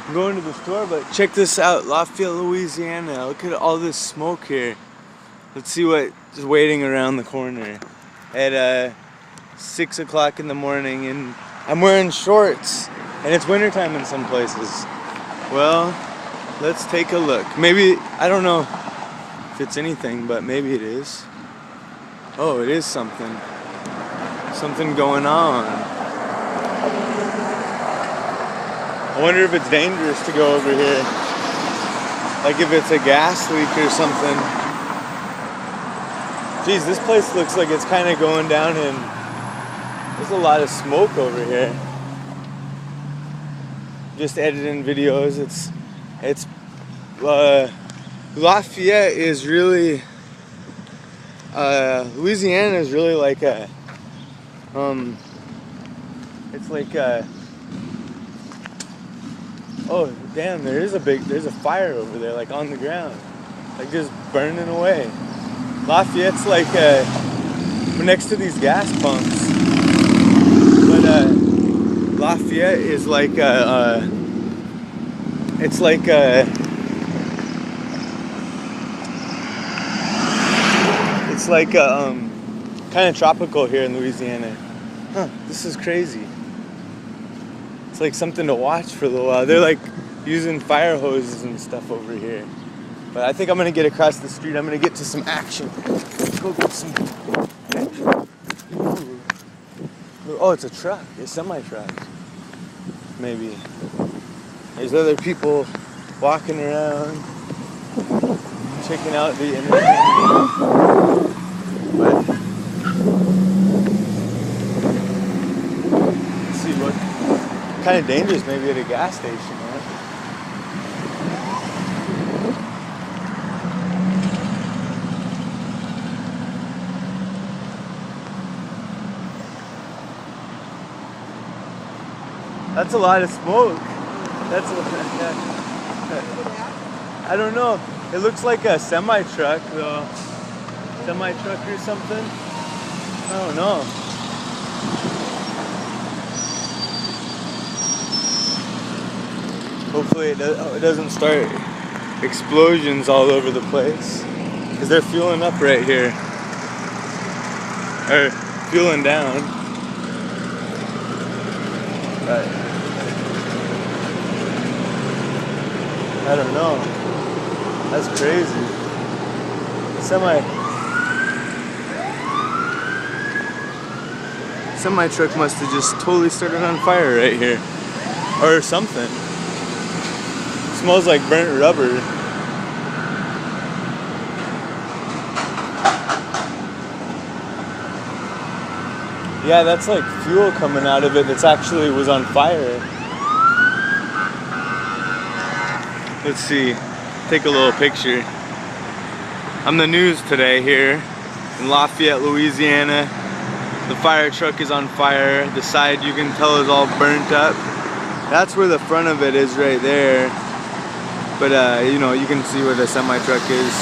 I'm going to the store, but check this out, Lafayette, Louisiana. Look at all this smoke here. Let's see what is waiting around the corner at 6 o'clock in the morning, and I'm wearing shorts, and it's wintertime in some places. Well, let's take a look. Maybe, I don't know if it's anything, but maybe it is. Oh, it is something. Something going on. I wonder if it's dangerous to go over here. Like if it's a gas leak or something. Geez, this place looks like it's kind of going down in... There's a lot of smoke over here. Just editing videos. It's Lafayette is really... Louisiana is really like a... It's like a... Oh, damn, there's a fire over there, like on the ground. Like just burning away. Lafayette's like, we're next to these gas pumps. But, Lafayette is like, it's like, it's like, kind of tropical here in Louisiana. Huh, this is crazy. It's like something to watch for a little while. They're like using fire hoses and stuff over here. But I think I'm gonna get across the street. I'm gonna get to some action. Let's go get some action. Oh, it's a truck. A semi-truck. Maybe. There's other people walking around, checking out the entertainment. But let's see what kind of dangerous maybe at a gas station, huh? That's a lot of smoke. That's I don't know. It looks like a semi-truck though. Semi-truck or something. I don't know. Hopefully it doesn't start explosions all over the place, because they're fueling up right here, or fueling down. But I don't know. That's crazy. Semi truck must have just totally started on fire right here, or something. Smells like burnt rubber. Yeah, that's like fuel coming out of it that's actually was on fire. Let's see. Take a little picture. I'm the news today here in Lafayette, Louisiana. The fire truck is on fire. The side you can tell is all burnt up. That's where the front of it is right there. But, you know, you can see where the semi-truck is.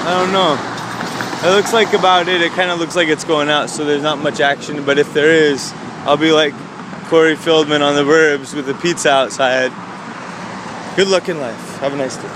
I don't know. It looks like about it. It kind of looks like it's going out, so there's not much action. But if there is, I'll be like Corey Feldman on the Burbs with the pizza outside. Good luck in life. Have a nice day.